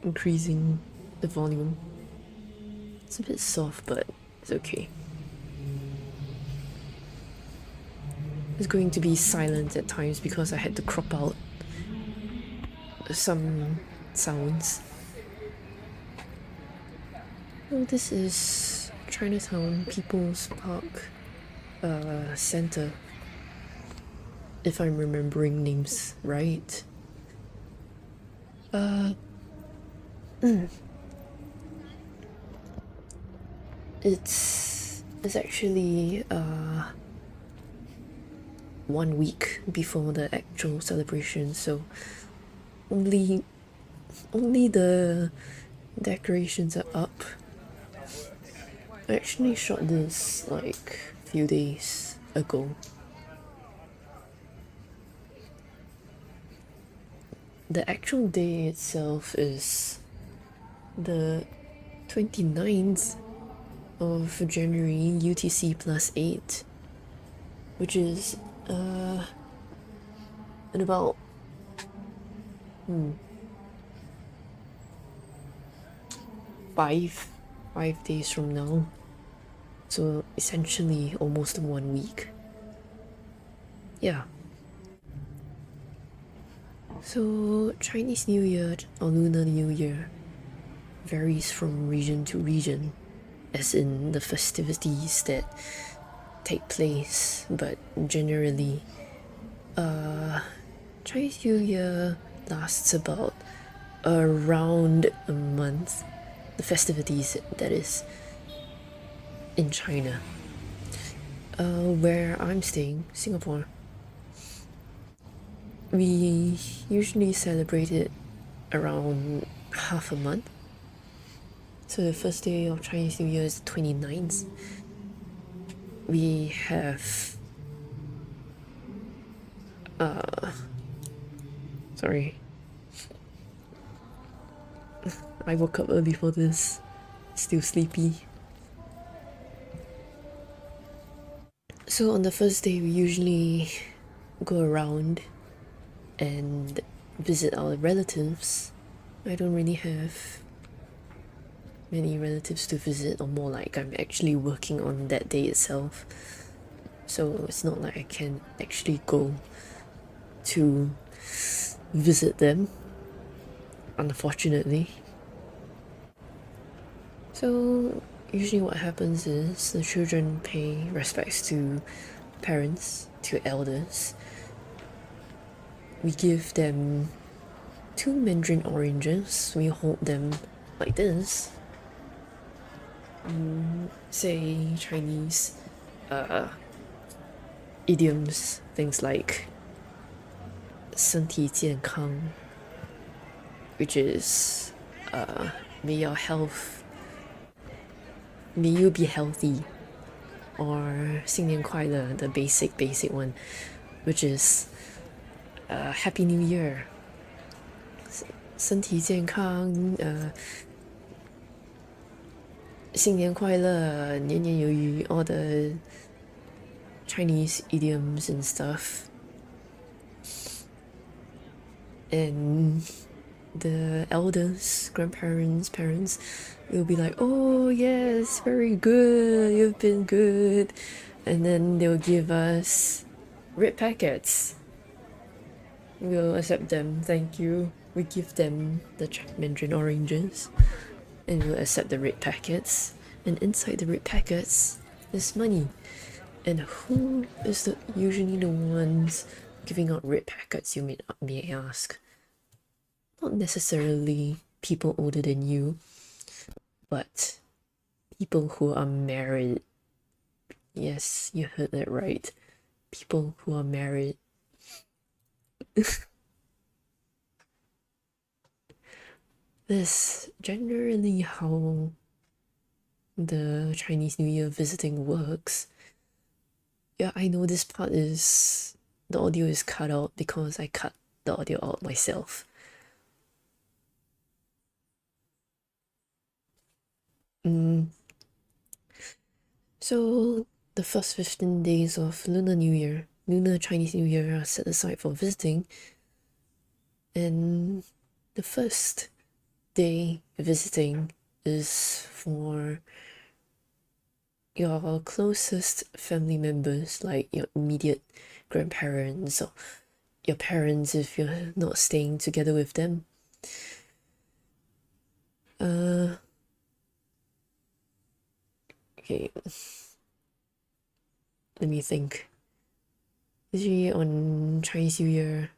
increasing the volume. It's a bit soft, but it's okay. It's going to be silent at times because I had to crop out some sounds. Oh, this is Chinatown People's Park Center, if I'm remembering names right. It's actually 1 week before the actual celebration, so only the decorations are up. I actually shot this like a few days ago. The actual day itself is the 29th of January UTC +8, which is in about 5 days from now, so essentially almost 1 week. Yeah. So Chinese New Year or Lunar New Year varies from region to region, as in the festivities that take place, but generally Chinese New Year lasts about around a month. The festivities, that is, in China. Where I'm staying, Singapore, we usually celebrate it around half a month. So the first day of Chinese New Year is the 29th. We have sorry, I woke up early for this, still sleepy. So on the first day we usually go around and visit our relatives. I don't really have many relatives to visit, or more like I'm actually working on that day itself, so it's not like I can actually go to visit them, unfortunately. So usually what happens is the children pay respects to parents, to elders. We give them 2 mandarin oranges. We hold them like this. Say Chinese idioms, things like 身体健康, which is may your health, may you be healthy, or 新年快乐, the basic one, which is Happy New Year. 身体健康, 新年快乐, 年年有余, all the Chinese idioms and stuff. And the elders, grandparents, parents will be like, oh yes, very good, you've been good. And then they'll give us red packets. We'll accept them, thank you. We give them the mandarin oranges, and we'll accept the red packets. And inside the red packets is money. And who is usually the ones giving out red packets, you may ask? Not necessarily people older than you, but people who are married. Yes, you heard that right. People who are married. This generally how the Chinese New Year visiting works. Yeah, I know this part is, the audio is cut out because I cut the audio out myself. So the first 15 days of Lunar New Year, Lunar Chinese New Year, are set aside for visiting, and the first day visiting is for your closest family members, like your immediate grandparents or your parents if you're not staying together with them. Okay, let me think. Usually on Chinese New Year,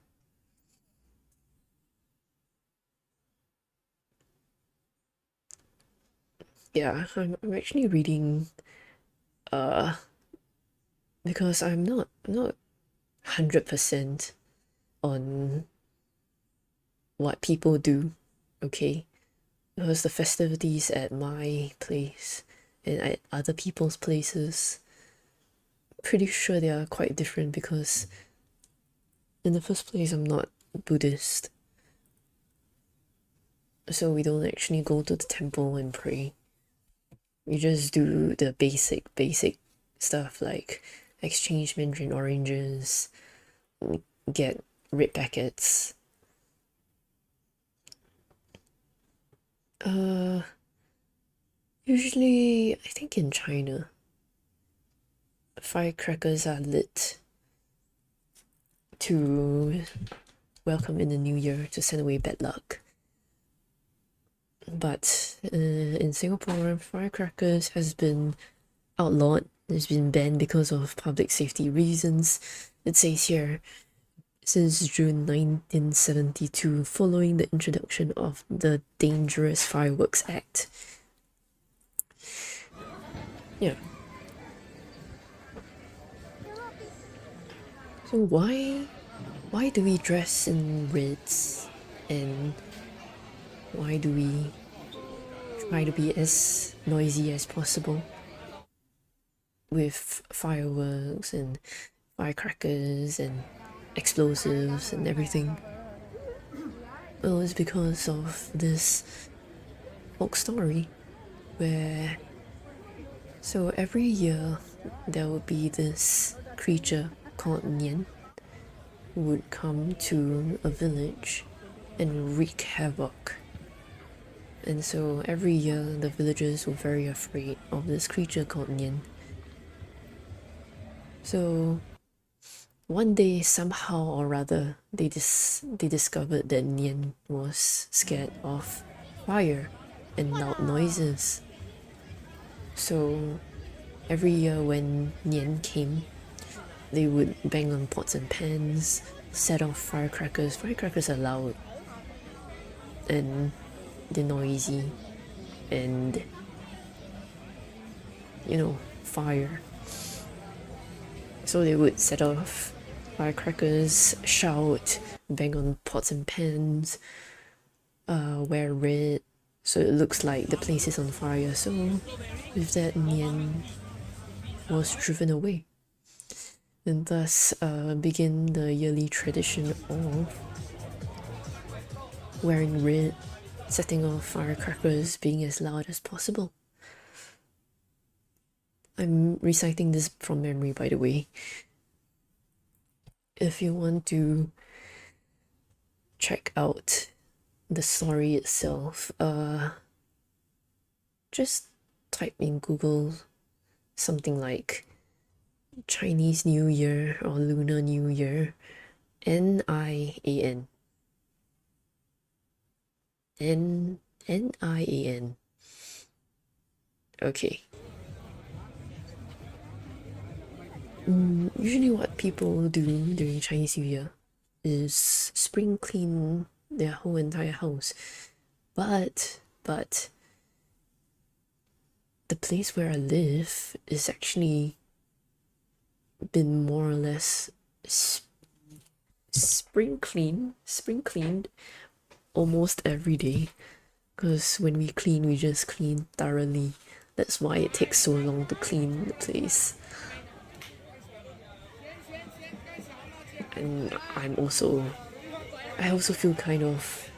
yeah, I'm actually reading because I'm not 100% on what people do, okay? Because the festivities at my place and at other people's places, pretty sure they are quite different because in the first place I'm not Buddhist. So we don't actually go to the temple and pray. We just do the basic stuff like exchange Mandarin oranges, get red packets. Usually, I think in China, firecrackers are lit to welcome in the new year, to send away bad luck. But in Singapore, firecrackers has been outlawed. It's been banned because of public safety reasons. It says here, since June 1972, following the introduction of the Dangerous Fireworks Act. Yeah. So why do we dress in reds, and why do we try to be as noisy as possible with fireworks and firecrackers and explosives and everything? Well, it's because of this folk story where, so every year there would be this creature called Nian who would come to a village and wreak havoc. And so every year the villagers were very afraid of this creature called Nian. So one day, somehow or other, they discovered that Nian was scared of fire and loud noises. So every year when Nian came, they would bang on pots and pans, set off firecrackers. Firecrackers are loud and they're noisy, and fire. So they would set off firecrackers, shout, bang on pots and pans, wear red, so it looks like the place is on fire. So with that, Nian was driven away, and thus begin the yearly tradition of wearing red, setting off firecrackers, being as loud as possible. I'm reciting this from memory, by the way. If you want to check out the story itself, just type in Google something like Chinese New Year or Lunar New Year, Nian. Nian. Okay. Usually what people do during Chinese New Year is spring clean their whole entire house. But the place where I live is actually been more or less spring cleaned almost every day, because when we clean, we just clean thoroughly. That's why it takes so long to clean the place. And I also feel kind of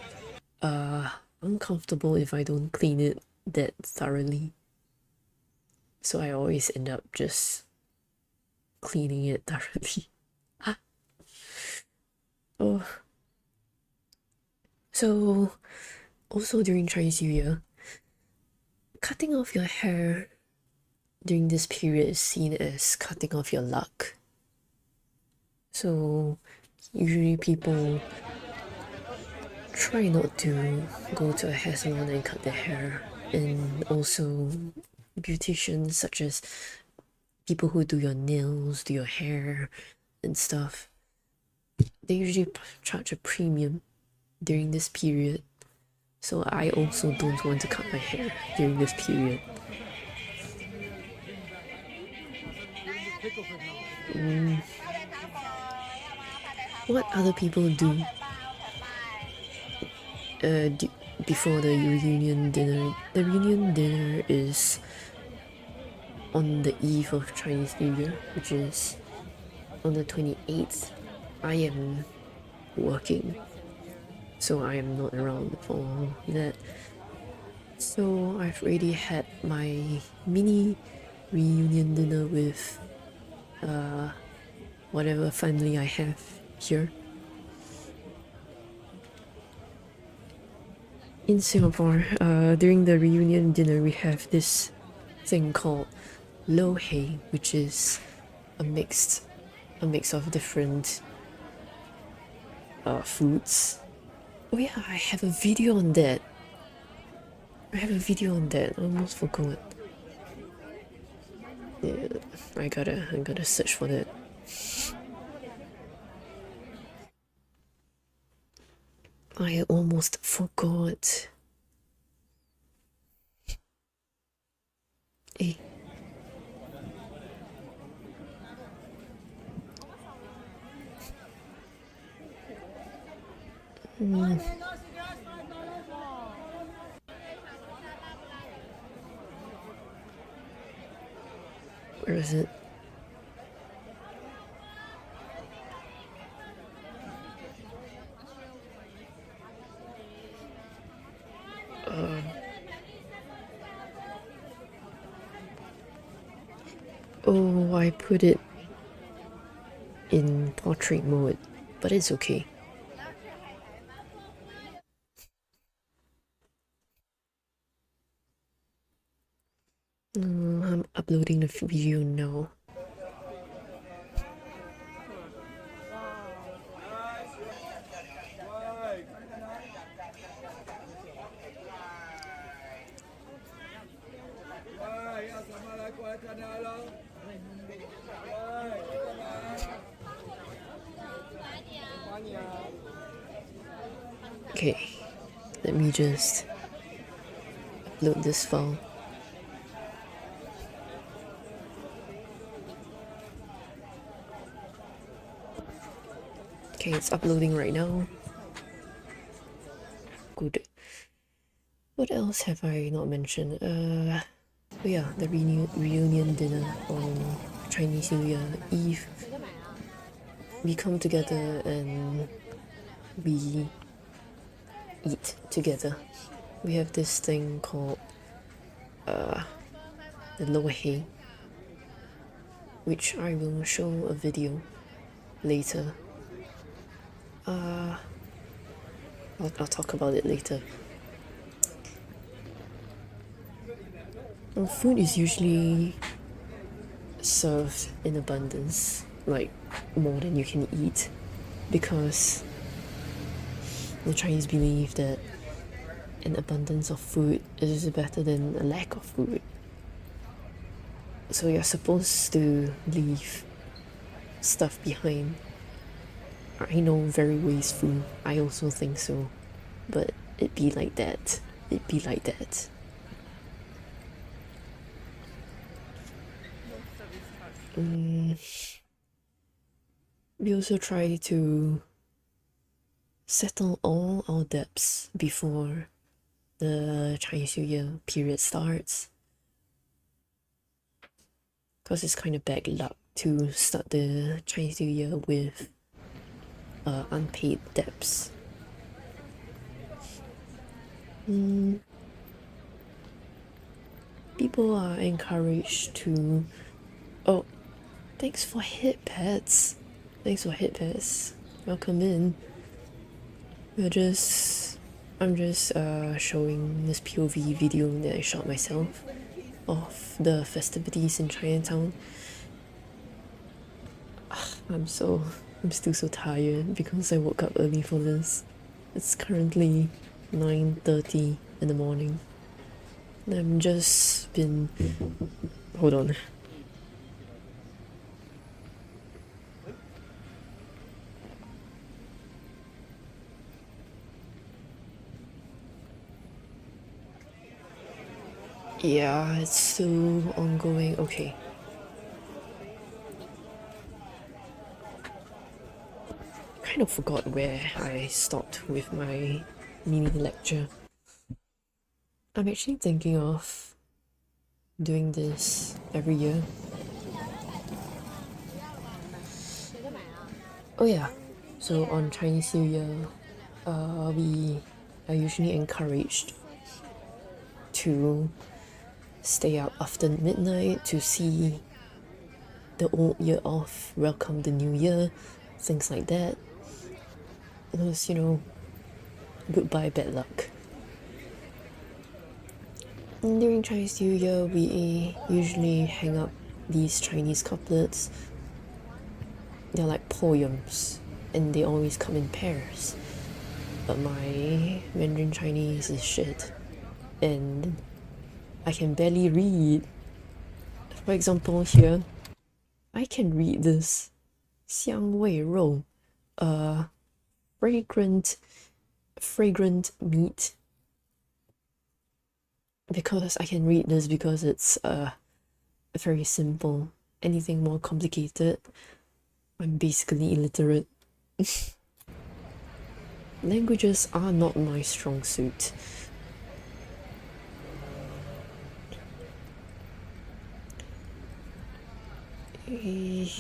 uncomfortable if I don't clean it that thoroughly. So I always end up just cleaning it thoroughly. Oh. So, also during Chinese New Year, cutting off your hair during this period is seen as cutting off your luck. So, usually people try not to go to a hair salon and cut their hair, and also beauticians such as people who do your nails, do your hair and stuff, they usually charge a premium during this period. So I also don't want to cut my hair during this period. What other people do before the reunion dinner? The reunion dinner is on the eve of Chinese New Year, which is on the 28th. I am working, so I am not around for that. So I've already had my mini reunion dinner with whatever family I have here. In Singapore, during the reunion dinner, we have this thing called lo hei, which is a mix of different foods. Oh yeah, I have a video on that. I almost forgot. Yeah, I gotta search for that. I almost forgot. Hey. Where is it? Oh, I put it in portrait mode, but it's okay. I'm uploading the video now. Okay, let me just upload this file. Okay, it's uploading right now. Good. What else have I not mentioned? Oh yeah, the reunion dinner on Chinese New Year Eve. We come together and we eat together. We have this thing called the lo hei, which I will show a video later. I'll talk about it later. Well, food is usually served in abundance, like more than you can eat, because the Chinese believe that an abundance of food is better than a lack of food. So you're supposed to leave stuff behind. I know, very wasteful. I also think so. But it be like that. We also try to settle all our debts before the Chinese New Year period starts, because it's kind of bad luck to start the Chinese New Year with unpaid debts. People are encouraged to Thanks for hit pets. Thanks for hit pets. Welcome in. I'm just showing this POV video that I shot myself of the festivities in Chinatown. I'm still so tired because I woke up early for this. It's currently 9:30 in the morning. I'm just been... Hold on. Yeah, it's still ongoing. Okay. Kind of forgot where I stopped with my mini lecture. I'm actually thinking of doing this every year. Oh yeah, so on Chinese New Year, we are usually encouraged to stay up after midnight to see the old year off, welcome the new year, things like that. It was, goodbye bad luck. And during Chinese New Year, we usually hang up these Chinese couplets. They're like poems, and they always come in pairs. But my Mandarin Chinese is shit, and I can barely read. For example, here, I can read this 香味肉, fragrant meat. Because I can read this because it's very simple. Anything more complicated, I'm basically illiterate. Languages are not my strong suit. We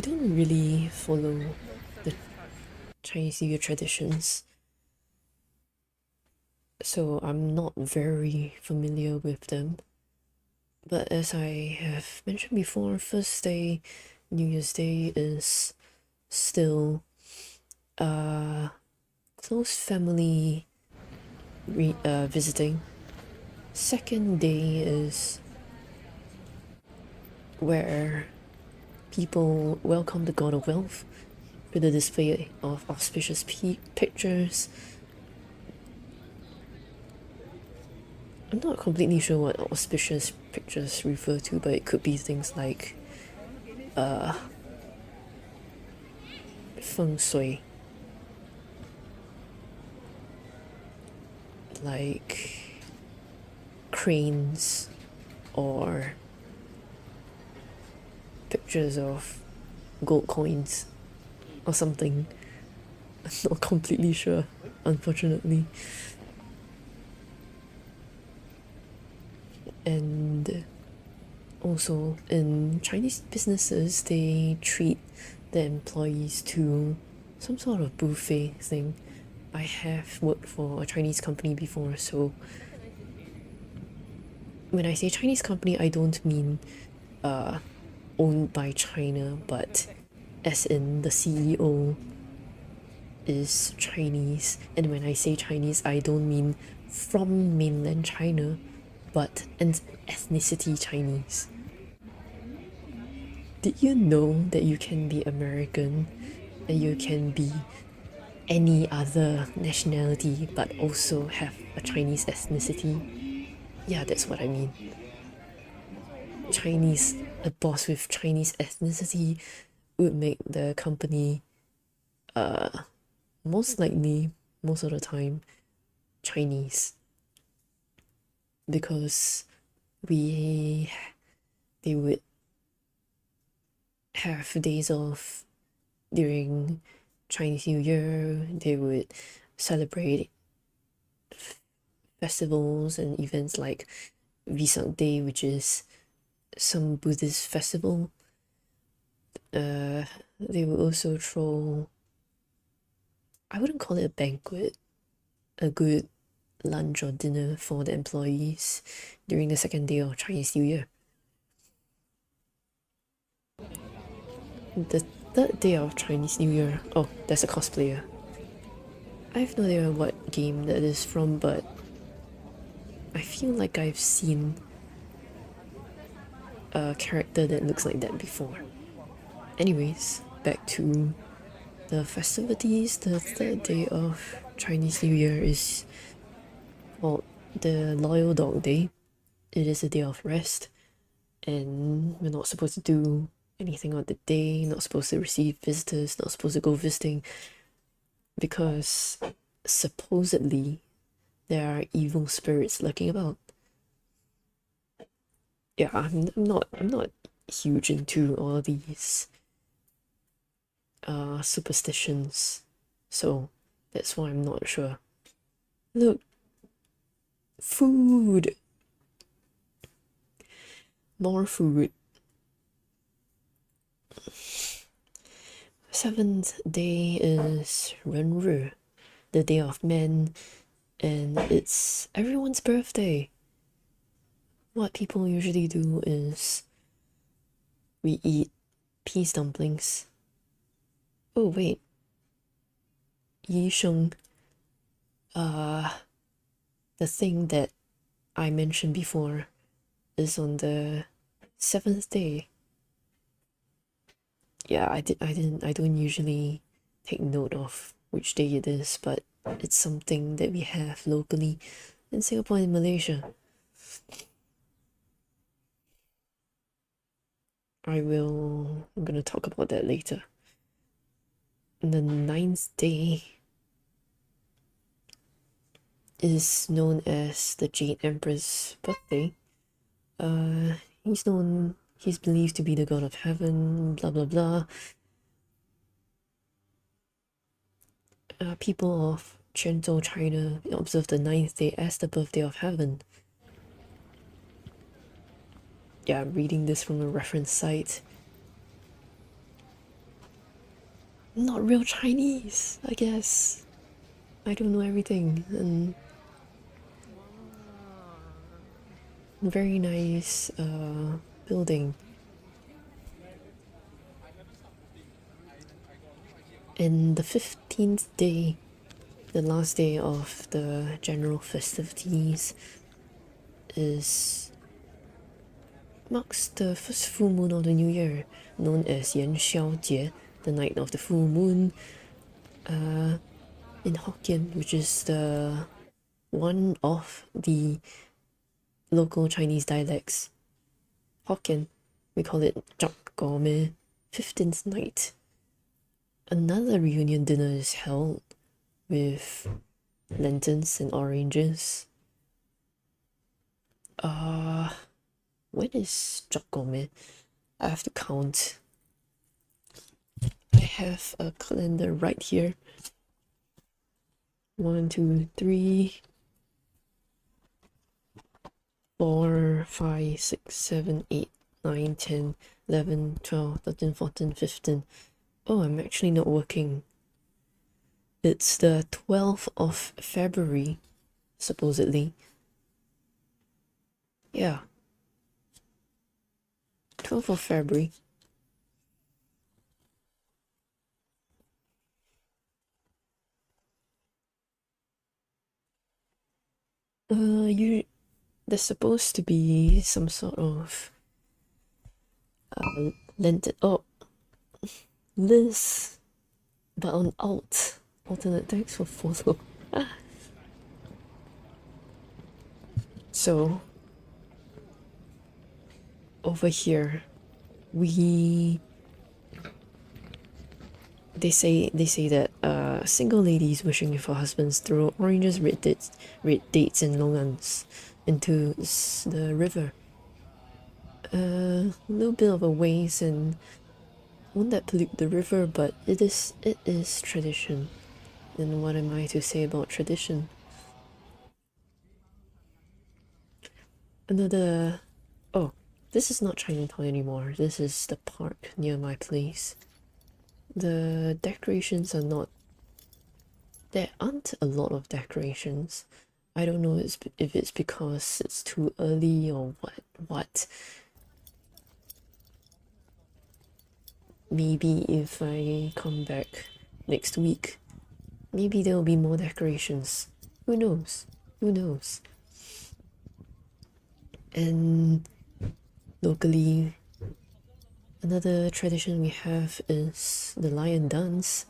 don't really follow the Chinese New Year traditions, so I'm not very familiar with them. But as I have mentioned before, first day, New Year's Day, is still close family visiting. Second day is where people welcome the god of wealth with a display of auspicious pictures. I'm not completely sure what auspicious pictures refer to, but it could be things like feng shui, like cranes, or pictures of gold coins or something. I'm not completely sure, unfortunately. And also in Chinese businesses, they treat their employees to some sort of buffet thing. I have worked for a Chinese company before, so when I say Chinese company, I don't mean owned by China, but as in the CEO is Chinese. And when I say Chinese, I don't mean from mainland China, but an ethnicity Chinese. Did you know that you can be American and you can be any other nationality but also have a Chinese ethnicity? Yeah, that's what I mean. Chinese, a boss with Chinese ethnicity would make the company most likely, most of the time, Chinese, because they would have days off during Chinese New Year. They would celebrate festivals and events like Vesak Day, which is some Buddhist festival. They would also throw, I wouldn't call it a banquet, a good lunch or dinner for the employees during the second day of Chinese New Year. The third day of Chinese New Year. Oh, there's a cosplayer. I have no idea what game that is from, but I feel like I've seen a character that looks like that before. Anyways, back to the festivities. The third day of Chinese New Year is called the Loyal Dog Day. It is a day of rest, and we're not supposed to do anything on the day, not supposed to receive visitors, not supposed to go visiting, because supposedly there are evil spirits lurking about. Yeah, I'm not huge into all these superstitions, so that's why I'm not sure. Look, food, more food. Seventh day is 人日, the day of men, and it's everyone's birthday. What people usually do is we eat peas dumplings. Oh wait, Yi Sheng, the thing that I mentioned before is on the 7th day. Yeah, I don't usually take note of which day it is, but it's something that we have locally in Singapore and Malaysia. I'm gonna talk about that later. And the 9th day is known as the Jade Emperor's birthday. He's believed to be the god of heaven, blah blah blah. People of Quanzhou, China observe the 9th day as the birthday of heaven. Yeah, I'm reading this from a reference site. Not real Chinese, I guess. I don't know everything, and very nice building. And the 15th day, the last day of the general festivities, marks the first full moon of the new year, known as Yan Xiao Jie, the night of the full moon, in Hokkien, which is the one of the local Chinese dialects. Hokkien, we call it Chok Gome, 15th night. Another reunion dinner is held with lanterns and oranges. When is Chok Gome? I have to count. I have a calendar right here. 1, 2, 3, 4, 5, 6, 7, 8, 9, 10, 11, 12, 13, 14, 15. Oh, I'm actually not working. It's the 12th of February, supposedly. Yeah. 12th of February. There's supposed to be some sort of Liz, but on alternate text for photo. So over here, they say that single ladies wishing for husbands throw oranges, red dates, and longans into the river. A little bit of a waste, and won't that pollute the river? But it is tradition. And what am I to say about tradition? Oh, this is not Chinatown anymore. This is the park near my place. The decorations are not. There aren't a lot of decorations. I don't know if it's because it's too early or what. maybe if I come back next week, maybe there'll be more decorations. Who knows? Who knows? And locally, another tradition we have is the lion dance.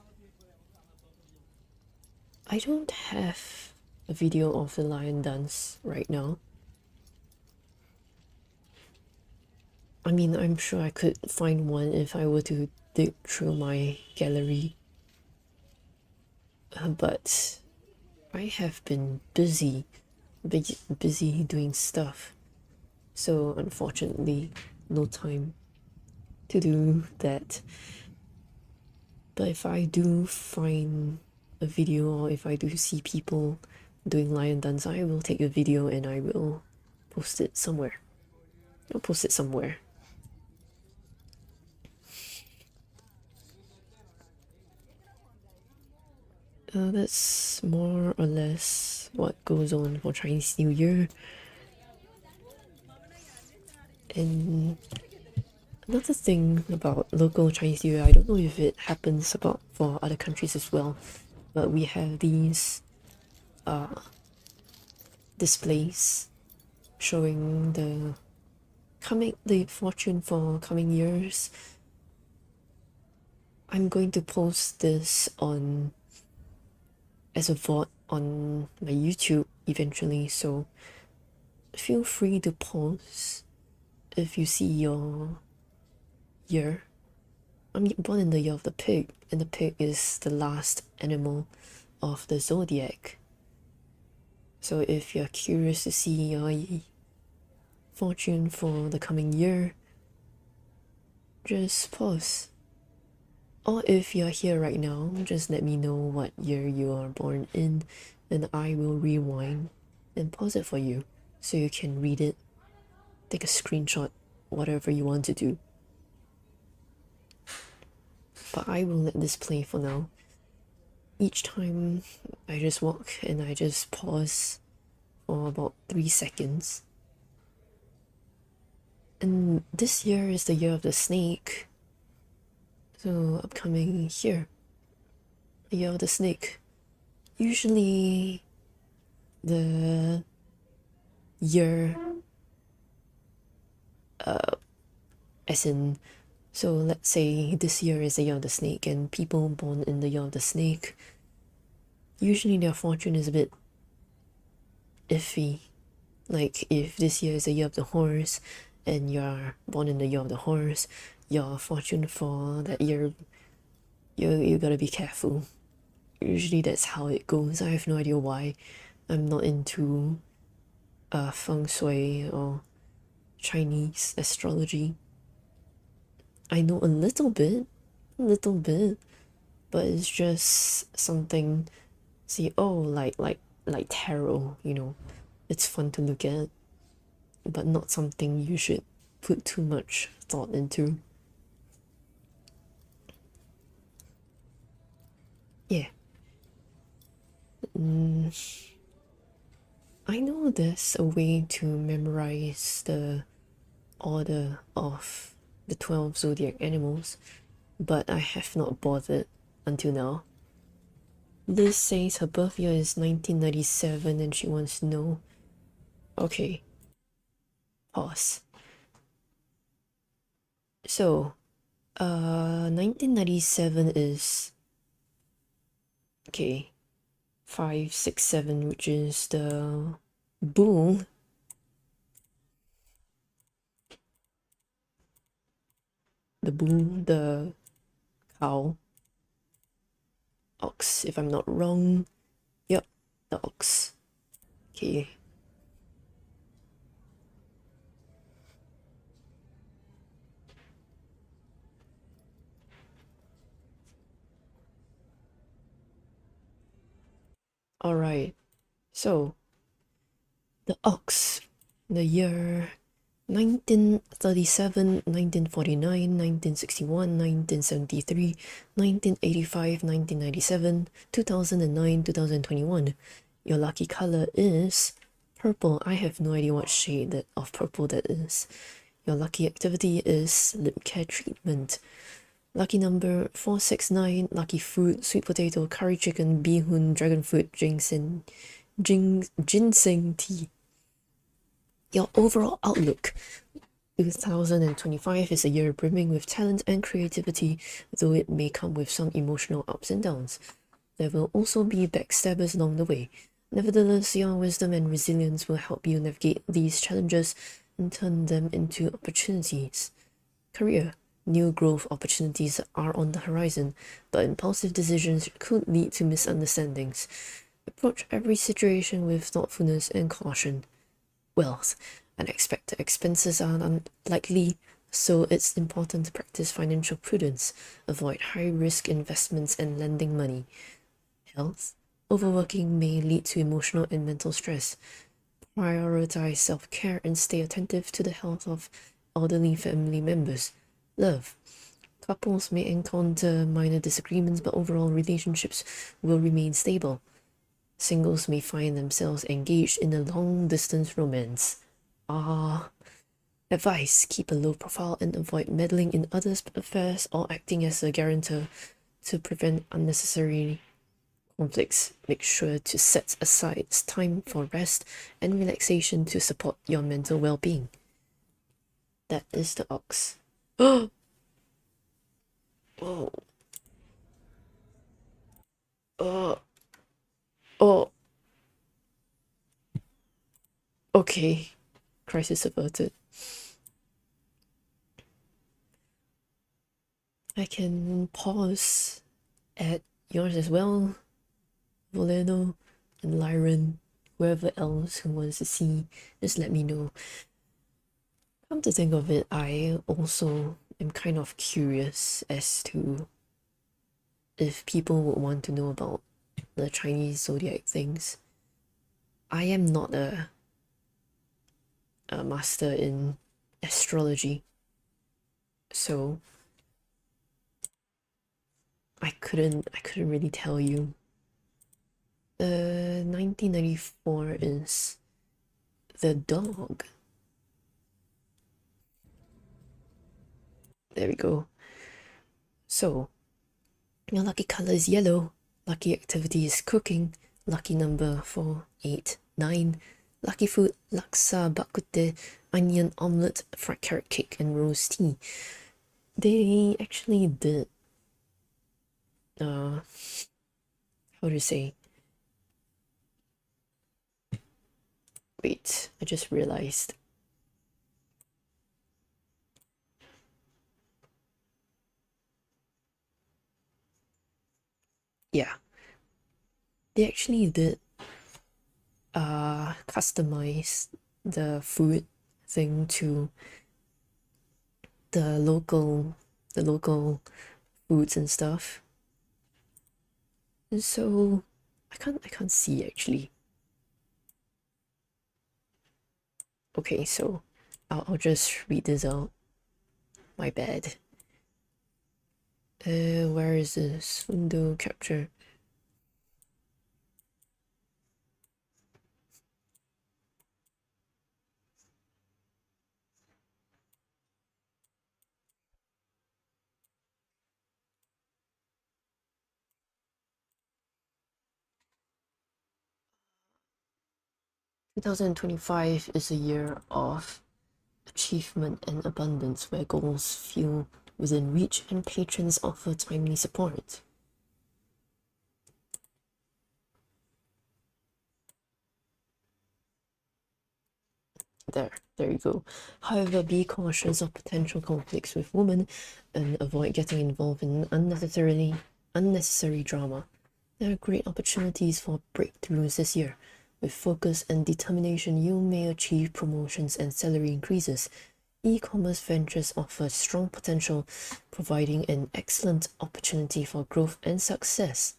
I don't have a video of the lion dance right now. I mean, I'm sure I could find one if I were to dig through my gallery. But I have been busy doing stuff. So unfortunately, no time to do that. But if I do find a video, or if I do see people doing lion dance, I will take a video and I will post it somewhere. I'll post it somewhere. That's more or less what goes on for Chinese New Year. And another thing about local Chinese New Year, I don't know if it happens about for other countries as well, but we have these displays showing the fortune for coming years. I'm going to post this on as a VOD on my YouTube eventually, so feel free to pause if you see your year. I'm born in the year of the pig, and the pig is the last animal of the zodiac. So if you're curious to see your fortune for the coming year, just pause. Or if you're here right now, just let me know what year you are born in, and I will rewind and pause it for you so you can read it, take a screenshot, whatever you want to do. But I will let this play for now. Each time I just walk and I just pause for about 3 seconds. And this year is the year of the snake. So upcoming here, the year of the snake. Usually the year as in, so let's say this year is the year of the snake, and people born in the year of the snake, usually their fortune is a bit iffy. Like if this year is the year of the horse and you're born in the year of the horse, your fortune for that year, you gotta be careful. Usually that's how it goes. I have no idea why. I'm not into feng shui or Chinese astrology. I know a little bit, but it's just something. See, oh, like tarot, you know, it's fun to look at, but not something you should put too much thought into. Yeah. I know there's a way to memorize the order of the 12 zodiac animals, but I have not bothered until now. Liz says her birth year is 1997 and she wants to know. Okay. Pause. So, 1997 is... Okay. 5, 6, 7, which is the bull. The bull, the cow. Ox, if I'm not wrong. Yep, the ox. Okay. Alright, so the ox, the year 1937, 1949, 1961, 1973, 1985, 1997, 2009, 2021. Your lucky color is purple. I have no idea what shade of purple that is. Your lucky activity is lip care treatment. Lucky number 469, lucky fruit, sweet potato, curry chicken, bee-hoon, dragon fruit, ginseng tea. Your overall outlook. 2025 is a year brimming with talent and creativity, though it may come with some emotional ups and downs. There will also be backstabbers along the way. Nevertheless, your wisdom and resilience will help you navigate these challenges and turn them into opportunities. Career. New growth opportunities are on the horizon, but impulsive decisions could lead to misunderstandings. Approach every situation with thoughtfulness and caution. Wealth. Unexpected expenses are unlikely, so it's important to practice financial prudence. Avoid high-risk investments and lending money. Health. Overworking may lead to emotional and mental stress. Prioritize self-care and stay attentive to the health of elderly family members. Love. Couples may encounter minor disagreements, but overall relationships will remain stable. Singles may find themselves engaged in a long-distance romance. Advice: keep a low profile and avoid meddling in others' affairs or acting as a guarantor to prevent unnecessary conflicts. Make sure to set aside time for rest and relaxation to support your mental well-being. That is the ox. Oh! Oh. Oh. Okay. Crisis averted. I can pause at yours as well, Voleno and Lyron, whoever else who wants to see, just let me know. Come to think of it, I also am kind of curious as to if people would want to know about the Chinese zodiac things. I am not a master in astrology, so I couldn't really tell you. 1994 is the dog. There we go. So, your lucky color is yellow. Lucky activity is cooking. Lucky number 489. Lucky food: laksa, bak kut teh, onion omelette, fried carrot cake, and rose tea. They actually did how to say? Wait, I just realized. Yeah. They actually did customize the food thing to the local foods and stuff. And so I can't see actually. Okay, so I'll just read this out. My bad. Where is this window capture? (2025) is a year of achievement and abundance, where goals feel within reach and patrons offer timely support. There you go. However, be cautious of potential conflicts with women and avoid getting involved in unnecessary drama. There are great opportunities for breakthroughs this year. With focus and determination, you may achieve promotions and salary increases. E-commerce ventures offer strong potential, providing an excellent opportunity for growth and success.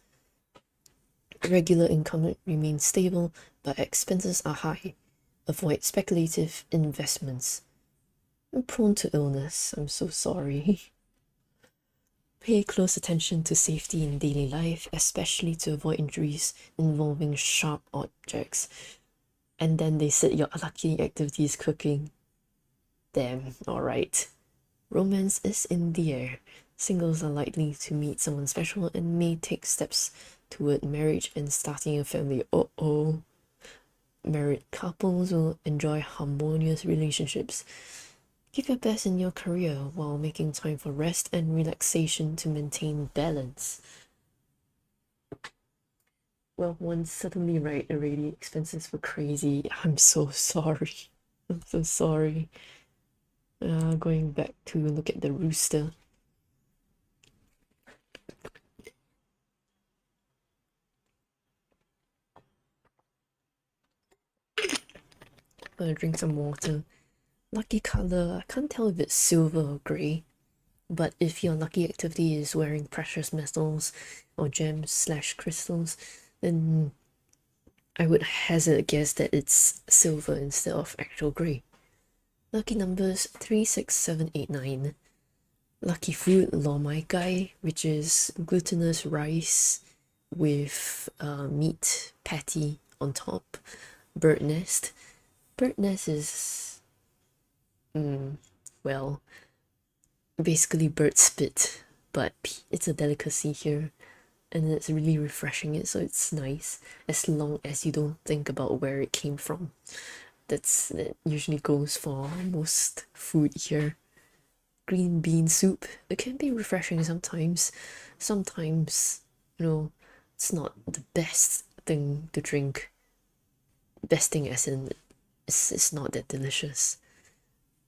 Regular income remains stable, but expenses are high. Avoid speculative investments. I'm prone to illness, I'm so sorry. Pay close attention to safety in daily life, especially to avoid injuries involving sharp objects. And then they said your lucky activity is cooking. Damn, alright. Romance is in the air. Singles are likely to meet someone special and may take steps toward marriage and starting a family. Oh. Married couples will enjoy harmonious relationships. Give your best in your career while making time for rest and relaxation to maintain balance. Well, one's certainly right already. Expenses were crazy. I'm so sorry. I'm so sorry. Going back to look at the rooster. Gonna drink some water. Lucky color, I can't tell if it's silver or grey, but if your lucky activity is wearing precious metals or gems slash crystals, then I would hazard a guess that it's silver instead of actual grey. Lucky numbers 3, 6, 7, 8, 9. Lucky food, lo mai gai, which is glutinous rice with meat patty on top. Bird nest. Bird nest is, well, basically bird spit, but it's a delicacy here, and it's really refreshing, so it's nice as long as you don't think about where it came from. That usually goes for most food here. Green bean soup, it can be refreshing sometimes. Sometimes, it's not the best thing to drink. Best thing as in it's not that delicious.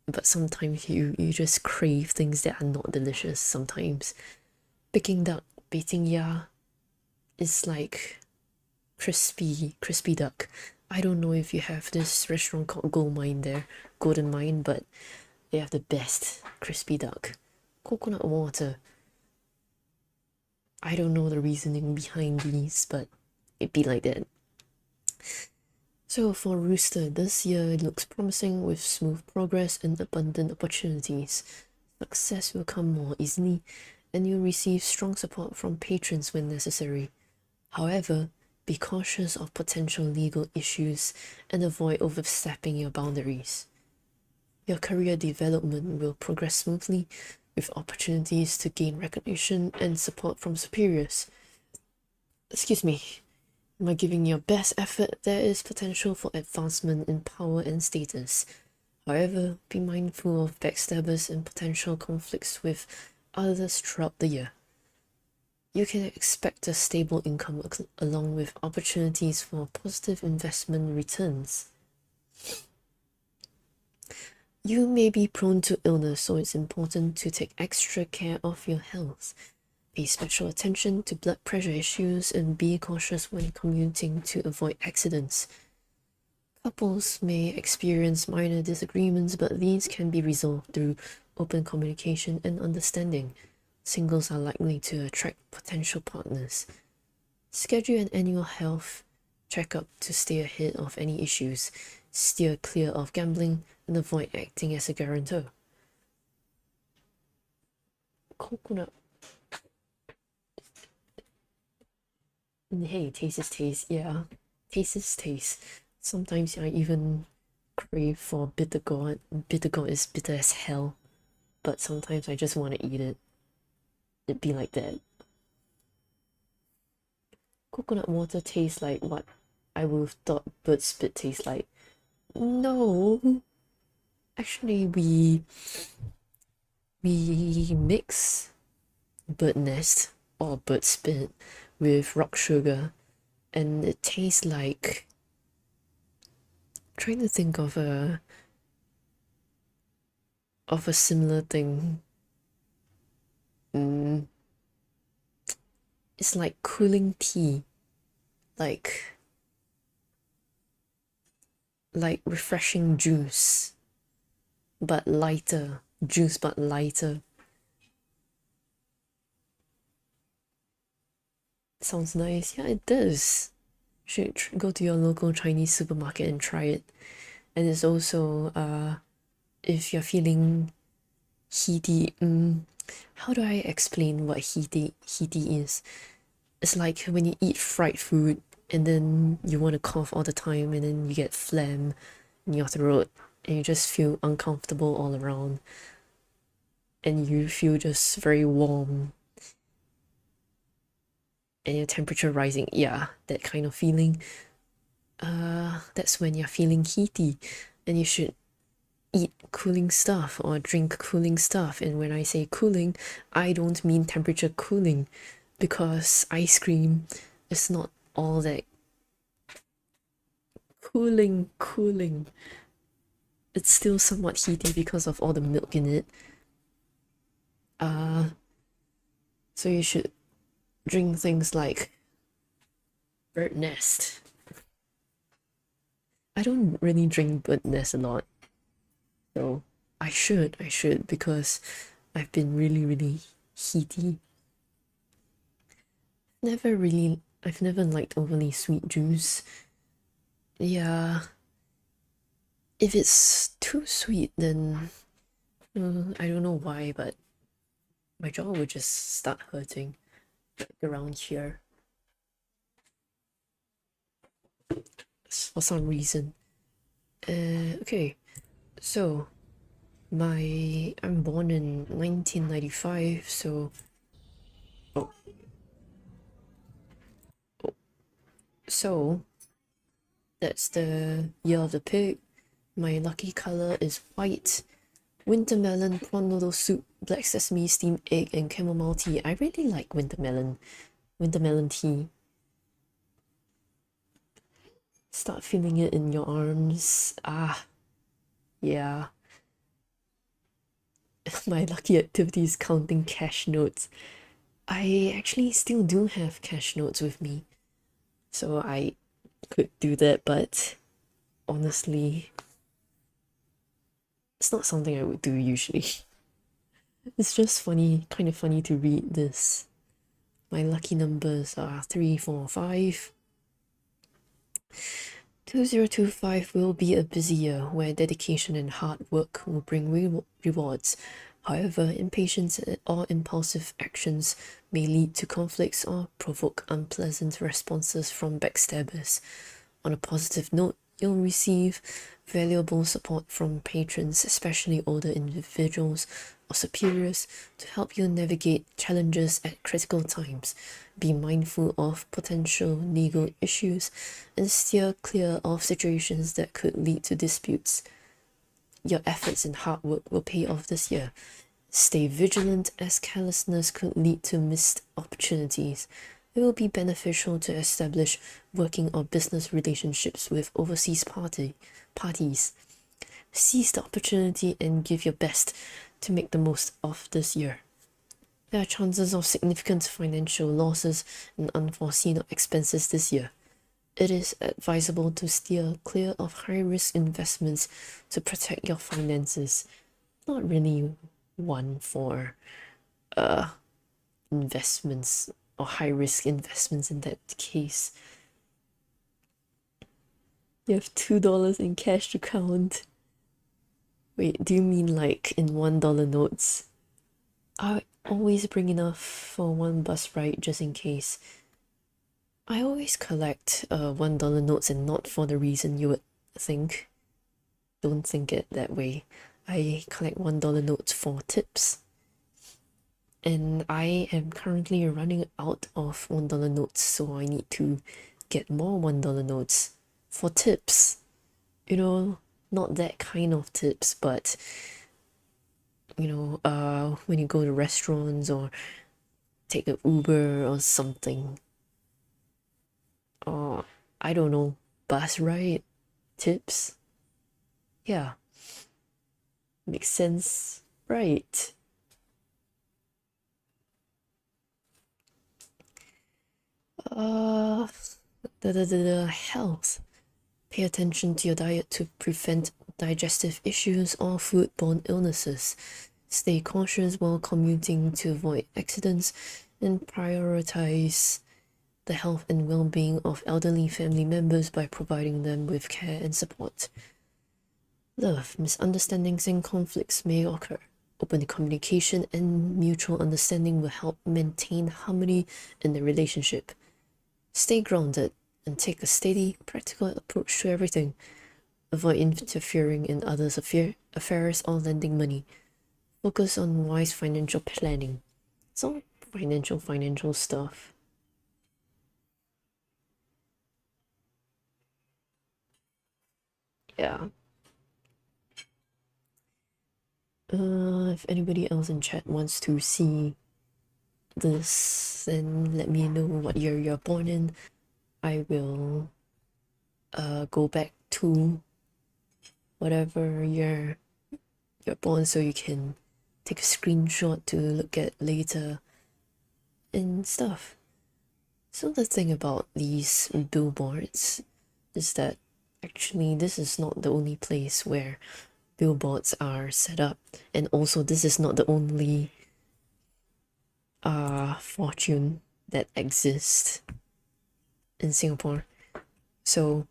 But sometimes you just crave things that are not delicious sometimes. Peking duck, beiting ya, is like crispy duck. I don't know if you have this restaurant called Golden Mine, but they have the best crispy duck. Coconut water. I don't know the reasoning behind these, but it'd be like that. So for Rooster, this year it looks promising with smooth progress and abundant opportunities. Success will come more easily, and you'll receive strong support from patrons when necessary. However, be cautious of potential legal issues and avoid overstepping your boundaries. Your career development will progress smoothly with opportunities to gain recognition and support from superiors. Excuse me. By giving your best effort, there is potential for advancement in power and status. However, be mindful of backstabbers and potential conflicts with others throughout the year. You can expect a stable income along with opportunities for positive investment returns. You may be prone to illness, so it's important to take extra care of your health. Pay special attention to blood pressure issues and be cautious when commuting to avoid accidents. Couples may experience minor disagreements, but these can be resolved through open communication and understanding. Singles are likely to attract potential partners. Schedule an annual health checkup to stay ahead of any issues. Steer clear of gambling and avoid acting as a guarantor. Coconut. Hey, taste is taste. Yeah, taste is taste. Sometimes I even crave for bitter gourd. Bitter gourd is bitter as hell, but sometimes I just want to eat it. It'd be like that. Coconut water tastes like what I would have thought bird spit tastes like. No, actually we mix bird nest or bird spit with rock sugar, and it tastes like, trying to think of a similar thing. It's like cooling tea, like refreshing juice, but lighter. Juice but lighter. Sounds nice. Yeah, it does. Should go to your local Chinese supermarket and try it. And it's also, if you're feeling heaty, how do I explain what heaty is? It's like when you eat fried food and then you want to cough all the time and then you get phlegm in your throat and you just feel uncomfortable all around. and you feel just very warm and your temperature rising. Yeah, that kind of feeling. That's when you're feeling heaty, and you should eat cooling stuff or drink cooling stuff. And when I say cooling, I don't mean temperature cooling, because ice cream is not all that cooling. It's still somewhat heaty because of all the milk in it. So you should drink things like bird nest. I don't really drink bird nest a lot, so I should because I've been really heaty. I've never liked overly sweet juice. Yeah, if it's too sweet, then I don't know why, but my jaw would just start hurting around here for some reason. Okay, so I'm born in 1995, so so that's the year of the pig. My lucky color is white. Winter melon, prawn noodle soup, black sesame, steamed egg, and chamomile tea. I really like winter melon tea. Start feeling it in your arms. Ah, yeah. My lucky activity is counting cash notes. I actually still do have cash notes with me, so I could do that, but honestly, it's not something I would do usually. It's just funny, kind of funny to read this. My lucky numbers are 3, 4, 5. 2025 will be a busy year where dedication and hard work will bring rewards. However, impatience or impulsive actions may lead to conflicts or provoke unpleasant responses from backstabbers. On a positive note, you'll receive valuable support from patrons, especially older individuals or superiors, to help you navigate challenges at critical times. Be mindful of potential legal issues and steer clear of situations that could lead to disputes. Your efforts and hard work will pay off this year. Stay vigilant, as carelessness could lead to missed opportunities. It will be beneficial to establish working or business relationships with overseas parties. Seize the opportunity and give your best to make the most of this year. There are chances of significant financial losses and unforeseen expenses this year. It is advisable to steer clear of high-risk investments to protect your finances. Not really one for investments or high-risk investments in that case. You have $2 in cash to count. Wait, do you mean like in $1 notes? I always bring enough for one bus ride just in case. I always collect $1 notes, and not for the reason you would think. Don't think it that way. I collect $1 notes for tips. And I am currently running out of $1 notes, so I need to get more $1 notes for tips. You know, not that kind of tips, but when you go to restaurants or take an Uber or something, or I don't know, bus ride tips. Yeah, makes sense, right? The health. Pay attention to your diet to prevent digestive issues or foodborne illnesses. Stay cautious while commuting to avoid accidents, and prioritize the health and well-being of elderly family members by providing them with care and support. Love. Misunderstandings and conflicts may occur. Open communication and mutual understanding will help maintain harmony in the relationship. Stay grounded and take a steady, practical approach to everything. Avoid interfering in others' affairs or lending money. focus on wise financial planning. It's not financial stuff. Yeah. If anybody else in chat wants to see this, then let me know what year you're born in. I will go back to whatever year you're born so you can take a screenshot to look at later and stuff. So the thing about these billboards is that actually this is not the only place where billboards are set up, and also this is not the only fortune that exists in Singapore. So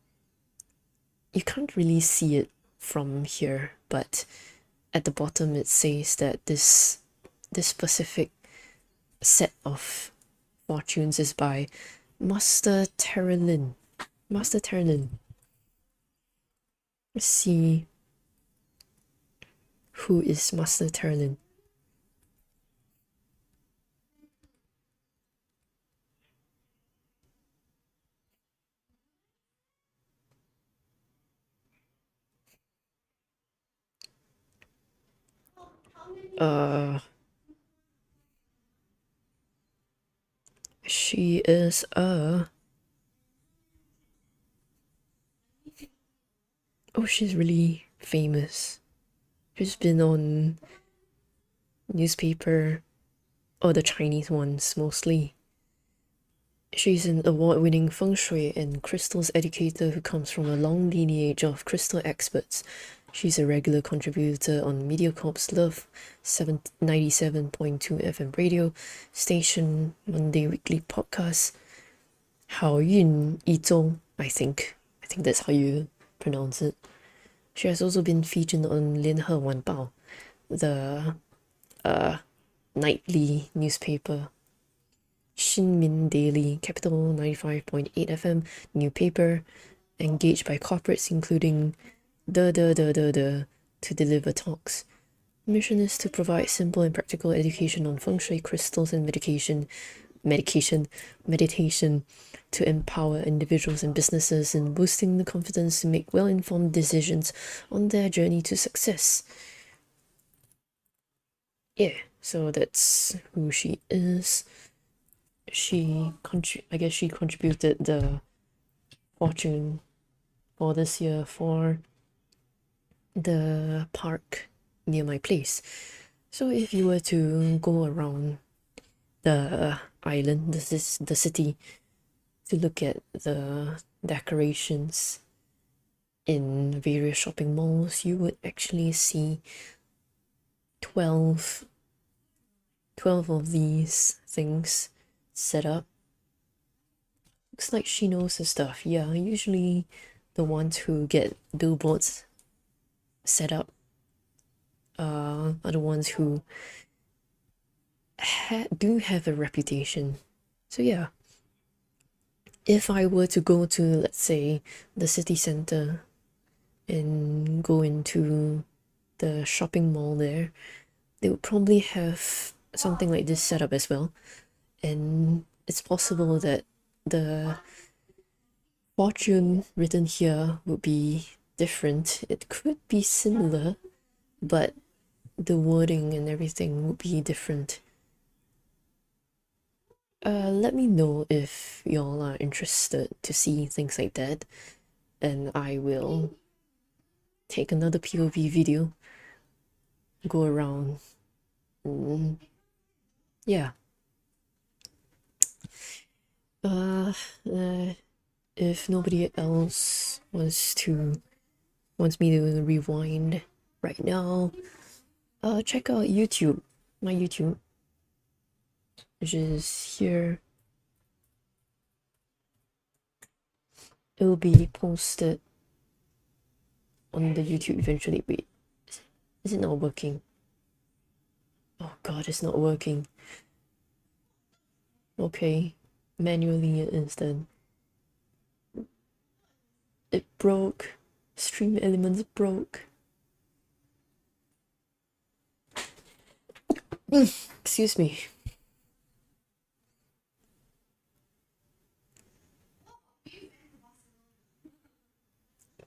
you can't really see it from here, but at the bottom it says that this specific set of fortunes is by Master Terrelin. Master Terrelin. Let's see who is Master Terrelin. She is she's really famous. She's been on newspaper, or the Chinese ones mostly. She's an award-winning feng shui and crystals educator who comes from a long lineage of crystal experts. She's a regular contributor on MediaCorp's Love 97.2 FM radio station, Monday weekly podcast, 好运一周, I think that's how you pronounce it. She has also been featured on 联合晚报, the nightly newspaper. Shinmin Daily, Capital 95.8 FM, new paper, engaged by corporates including to deliver talks. Mission is to provide simple and practical education on feng shui, crystals, and meditation to empower individuals and businesses in boosting the confidence to make well-informed decisions on their journey to success. Yeah, so that's who she is. I guess she contributed the fortune for this year for the park near my place. So if you were to go around the island, this is the city, to look at the decorations in various shopping malls, you would actually see 12 of these things set up. Looks like she knows her stuff. Yeah, usually the ones who get billboards set up are the ones who do have a reputation. So yeah, if I were to go to, let's say, the city center and go into the shopping mall there, they would probably have something like this set up as well. And it's possible that the fortune written here would be different. It could be similar, but the wording and everything would be different. Let me know if y'all are interested to see things like that, and I will take another POV video, go around, yeah. If nobody else wants me to rewind right now, check out YouTube, my YouTube, which is here. It will be posted on the YouTube eventually. Wait, is it not working? Oh god, it's not working. Okay, manually it is then. It broke. Stream elements broke. Excuse me.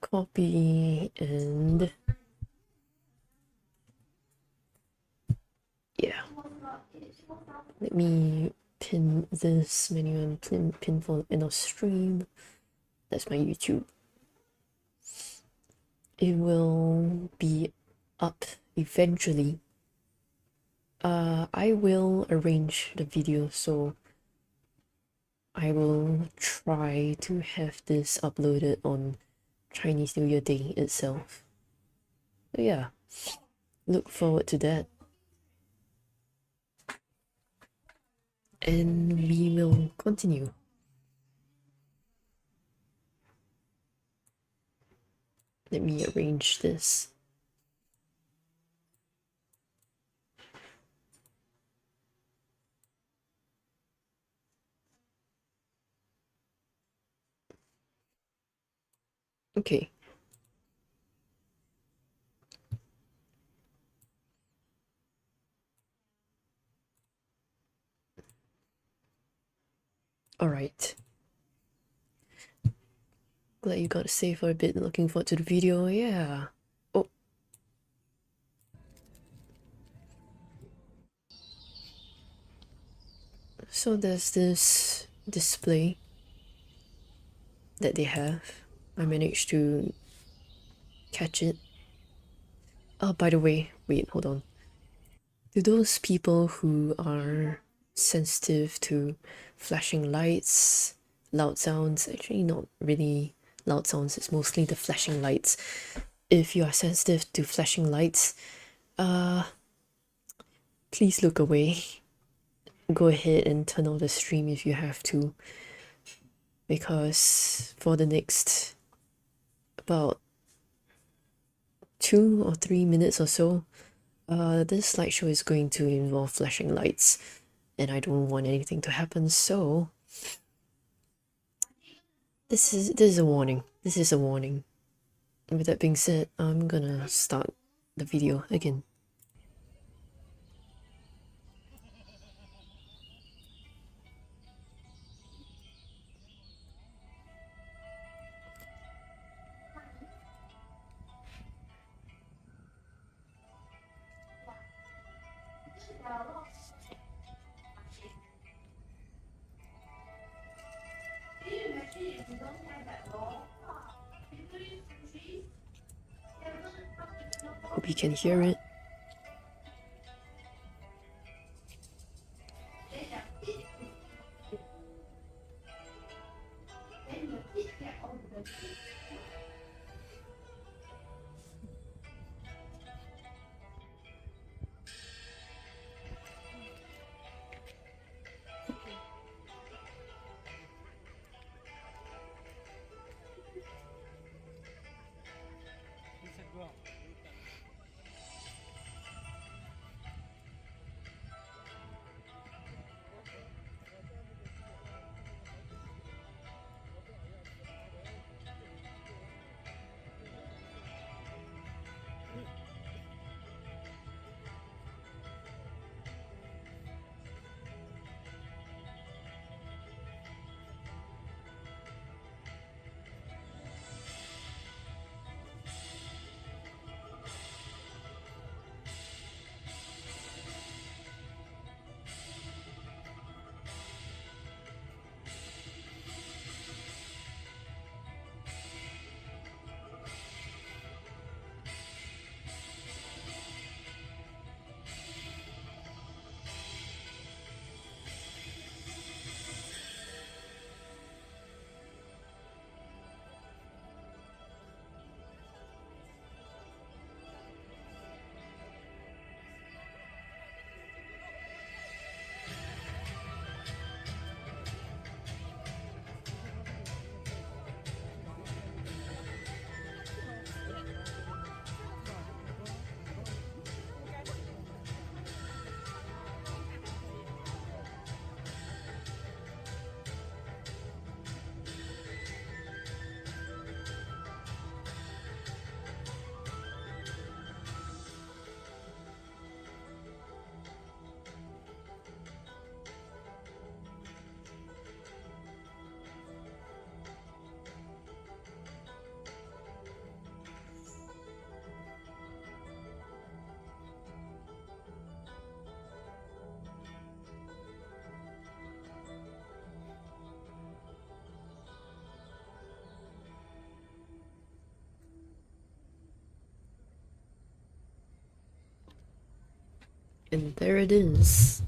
Copy and yeah. Let me pin this menu and pin for in our stream. That's my YouTube. It will be up eventually. I will arrange the video, so I will try to have this uploaded on Chinese New Year Day itself. So yeah, look forward to that. And we will continue. Let me arrange this. Okay. Alright. Glad you got to stay for a bit. Looking forward to the video. Yeah. Oh. So there's this display that they have. I managed to catch it. Oh, by the way, wait, hold on. To those people who are sensitive to flashing lights, loud sounds, actually not really loud sounds, it's mostly the flashing lights. If you are sensitive to flashing lights, please look away. Go ahead and turn off the stream if you have to, because for the next about 2 or 3 minutes or so, this slideshow is going to involve flashing lights, and I don't want anything to happen, so this is a warning. This is a warning. And with that being said, I'm gonna start the video again. Hope you can hear it. And there it is.